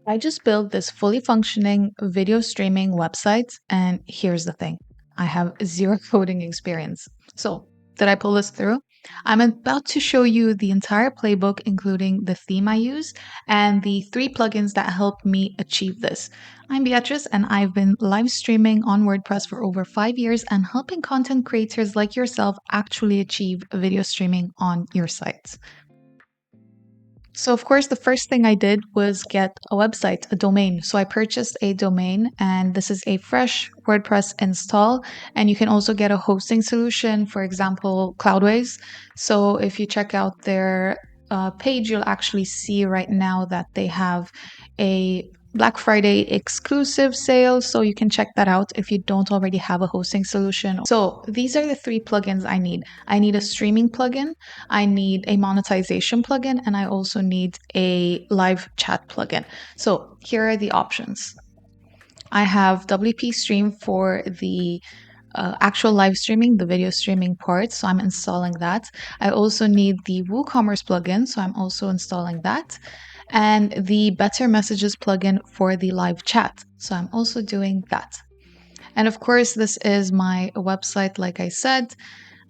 I just built this fully functioning video streaming website, and here's the thing, I have zero coding experience. So, did I pull this through? I'm about to show you the entire playbook, including the theme I use and the 3 plugins that helped me achieve this. I'm Beatrice, and I've been live streaming on WordPress for over 5 years and helping content creators like yourself actually achieve video streaming on your sites. So, of course, the first thing I did was get a website, a domain. So, I purchased a domain, and this is a fresh WordPress install. And you can also get a hosting solution, for example, Cloudways. So, if you check out their page, you'll actually see right now that they have a Black Friday exclusive sale, so you can check that out if you don't already have a hosting solution. So, these are the 3 plugins I need. I need a streaming plugin, I need a monetization plugin, and I also need a live chat plugin. So, here are the options. I have WpStream for the actual live streaming, the video streaming part. So I'm installing that. I also need the WooCommerce plugin. So I'm also installing that. And the Better Messages plugin for the live chat. So I'm also doing that. And of course, this is my website, like I said.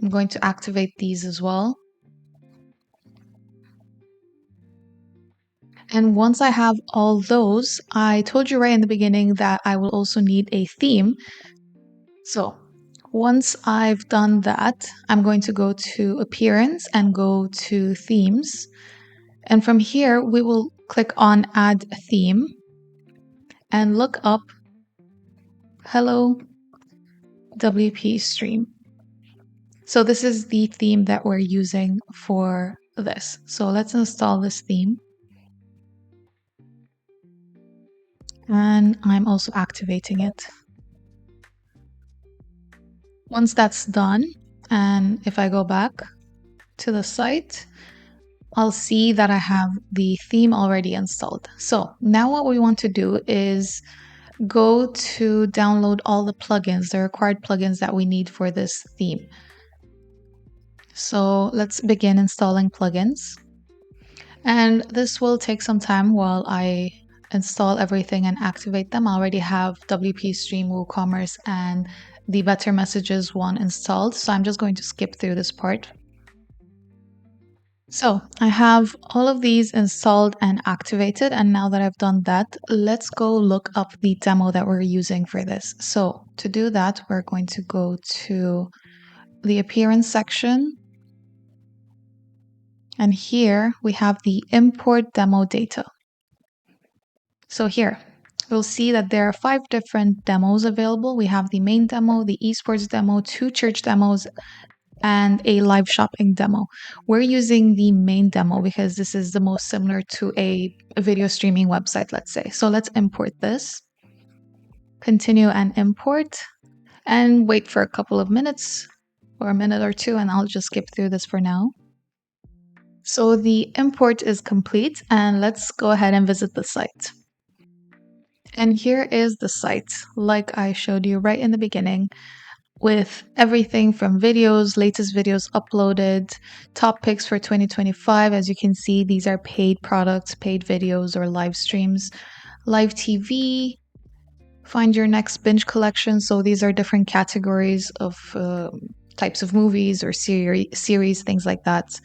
I'm going to activate these as well. And once I have all those, I told you right in the beginning that I will also need a theme. So once I've done that, I'm going to go to Appearance and go to Themes. And from here, we will click on Add a Theme and look up Hello WpStream. So this is the theme that we're using for this. So let's install this theme. And I'm also activating it. Once that's done, and if I go back to the site, I'll see that I have the theme already installed. So now what we want to do is go to download all the plugins, the required plugins that we need for this theme. So let's begin installing plugins. And this will take some time while I install everything and activate them. I already have WpStream, WooCommerce, and the Better Messages one installed. So I'm just going to skip through this part. So I have all of these installed and activated. And now that I've done that, let's go look up the demo that we're using for this. So to do that, we're going to go to the appearance section. And here we have the import demo data. So here we'll see that there are 5 different demos available. We have the main demo, the esports demo, 2 church demos, and a live shopping demo. We're using the main demo because this is the most similar to a video streaming website, let's say. So let's import this, continue and import, and wait for a couple of minutes or a minute or two, and I'll just skip through this for now. So the import is complete, and let's go ahead and visit the site. And here is the site, like I showed you right in the beginning, with everything from videos, latest videos uploaded, top picks for 2025. As you can see, these are paid products, paid videos, or live streams, live TV, find your next binge collection. So these are different categories of types of movies or series, things like that.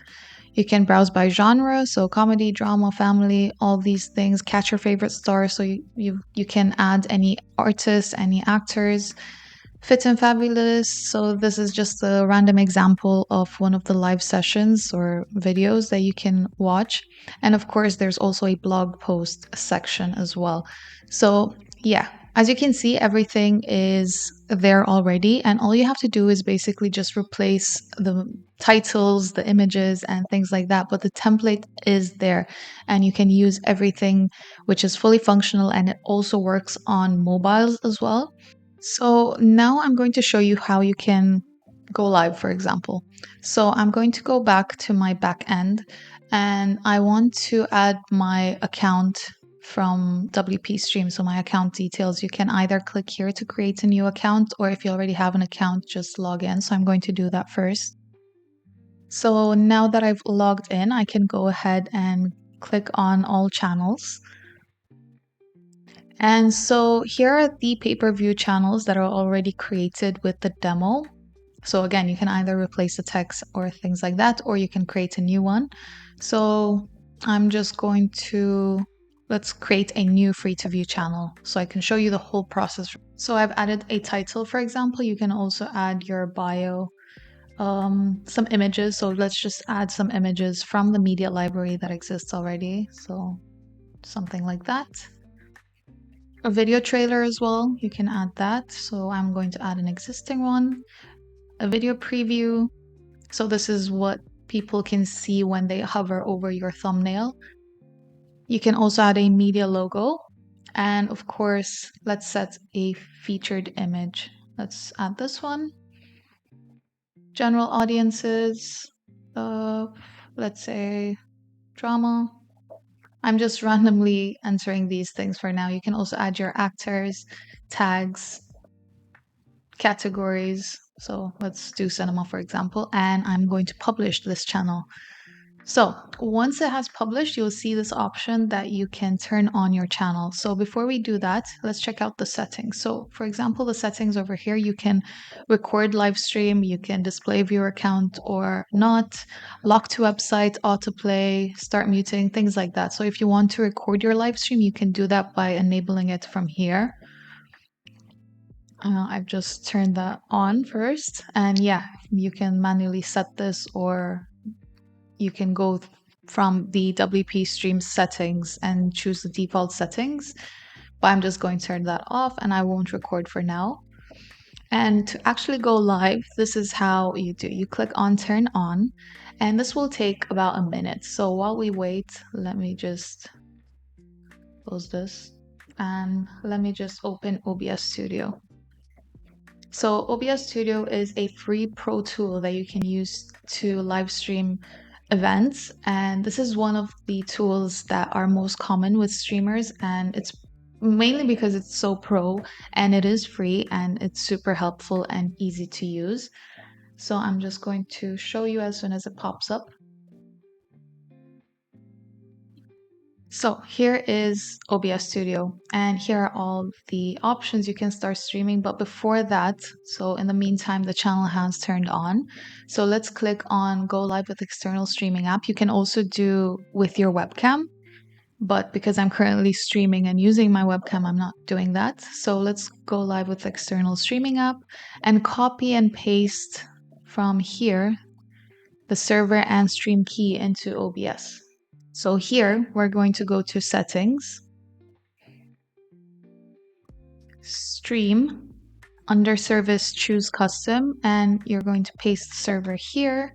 You can browse by genre, so comedy, drama, family, all these things. Catch your favorite star, so you can add any artists, any actors. Fit and Fabulous. So this is just a random example of one of the live sessions or videos that you can watch. And of course, there's also a blog post section as well. So yeah, as you can see, everything is there already. And all you have to do is basically just replace the titles, the images, and things like that. But the template is there and you can use everything, which is fully functional, and it also works on mobiles as well. So now I'm going to show you how you can go live, for example. So I'm going to go back to my back end and I want to add my account from WpStream. So my account details, you can either click here to create a new account, or if you already have an account, just log in. So I'm going to do that first. So now that I've logged in, I can go ahead and click on all channels. And so here are the pay-per-view channels that are already created with the demo. So again, you can either replace the text or things like that, or you can create a new one. So I'm just going to, let's create a new free to view channel so I can show you the whole process. So I've added a title, for example. You can also add your bio, some images. So let's just add some images from the media library that exists already. So something like that. A video trailer as well, you can add that. So I'm going to add an existing one. A video preview. So this is what people can see when they hover over your thumbnail. You can also add a media logo. And of course, let's set a featured image. Let's add this one. General audiences. Let's say drama. I'm just randomly entering these things for now. You can also add your actors, tags, categories. So let's do cinema, for example, and I'm going to publish this channel. So once it has published, you'll see this option that you can turn on your channel. So before we do that, let's check out the settings. So for example, the settings over here, you can record live stream, you can display viewer count or not, lock to website, autoplay, start muting, things like that. So if you want to record your live stream, you can do that by enabling it from here. I've just turned that on first, and yeah, you can manually set this, or you can go from the WpStream settings and choose the default settings, but I'm just going to turn that off and I won't record for now. And to actually go live, this is how you do. You click on turn on, and this will take about a minute. So while we wait, let me just close this and let me just open OBS Studio. So OBS Studio is a free pro tool that you can use to live stream events. And this is one of the tools that are most common with streamers. And it's mainly because it's so pro and it is free and it's super helpful and easy to use. So I'm just going to show you as soon as it pops up. So here is OBS Studio, and here are all the options you can start streaming. But before that, so in the meantime, the channel has turned on. So let's click on Go Live with External Streaming App. You can also do with your webcam, but because I'm currently streaming and using my webcam, I'm not doing that. So let's go live with External Streaming App and copy and paste from here the server and stream key into OBS. So here we're going to go to settings, stream, under service choose custom, and you're going to paste the server here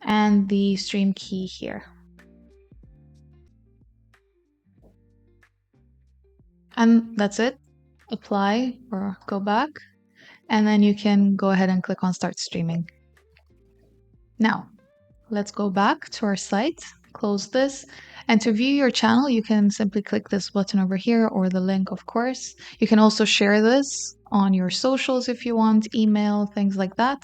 and the stream key here. And that's it. Apply or go back, and then you can go ahead and click on start streaming. Now, let's go back to our site, close this, and to view your channel, you can simply click this button over here or the link, of course. You can also share this on your socials if you want, email, things like that.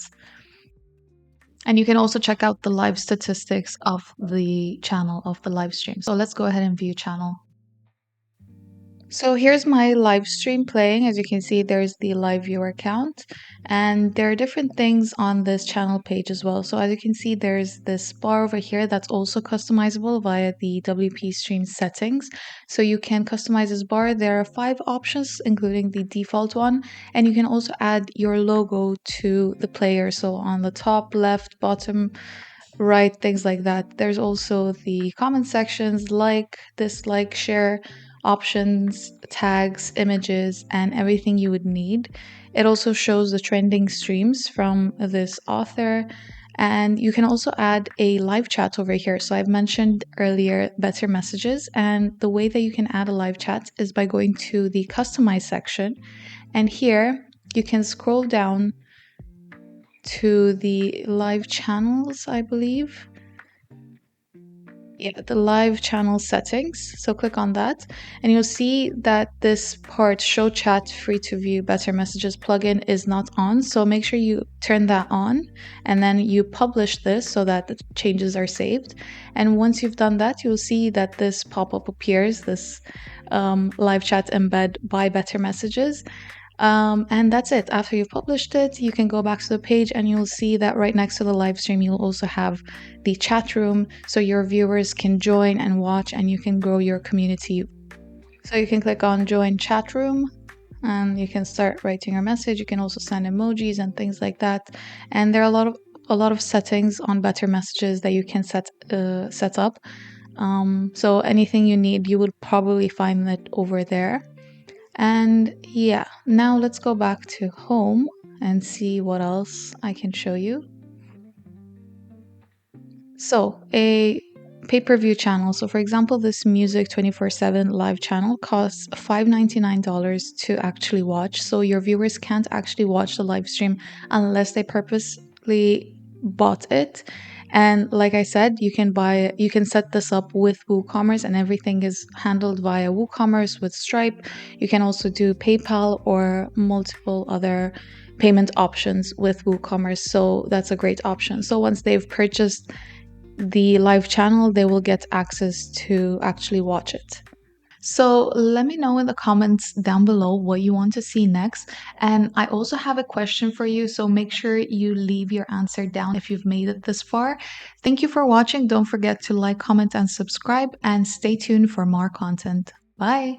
And you can also check out the live statistics of the channel, of the live stream. So let's go ahead and view channel. So here's my live stream playing. As you can see, there's the live viewer count, and there are different things on this channel page as well. So as you can see, there's this bar over here that's also customizable via the WpStream settings. So you can customize this bar. There are 5 options, including the default one, and you can also add your logo to the player. So on the top, left, bottom, right, things like that. There's also the comment sections, like, dislike, share options, tags, images, and everything you would need. It also shows the trending streams from this author. And you can also add a live chat over here. So I've mentioned earlier better messages, and the way that you can add a live chat is by going to the customize section. And here you can scroll down to the live channels, I believe. Yeah, the live channel settings. So click on that and you'll see that this part, show chat free to view better messages plugin, is not on. So make sure you turn that on and then you publish this so that the changes are saved. And once you've done that, you'll see that this pop-up appears, this live chat embed by better messages. And that's it. After you've published it, you can go back to the page and you'll see that right next to the live stream, you'll also have the chat room so your viewers can join and watch and you can grow your community. So you can click on join chat room and you can start writing your message. You can also send emojis and things like that. And there are a lot of settings on better messages that you can set up. So anything you need, you would probably find it over there. And yeah, now let's go back to home and see what else I can show you. So, a pay-per-view channel. So, for example, this Music 24/7 live channel costs $5.99 to actually watch. So, your viewers can't actually watch the live stream unless they purposely bought it. And like I said, you can set this up with WooCommerce and everything is handled via WooCommerce with Stripe. You can also do PayPal or multiple other payment options with WooCommerce. So that's a great option. So once they've purchased the live channel, they will get access to actually watch it. So let me know in the comments down below what you want to see next. And I also have a question for you, so make sure you leave your answer down if you've made it this far. Thank you for watching. Don't forget to like, comment, and subscribe, and stay tuned for more content. Bye.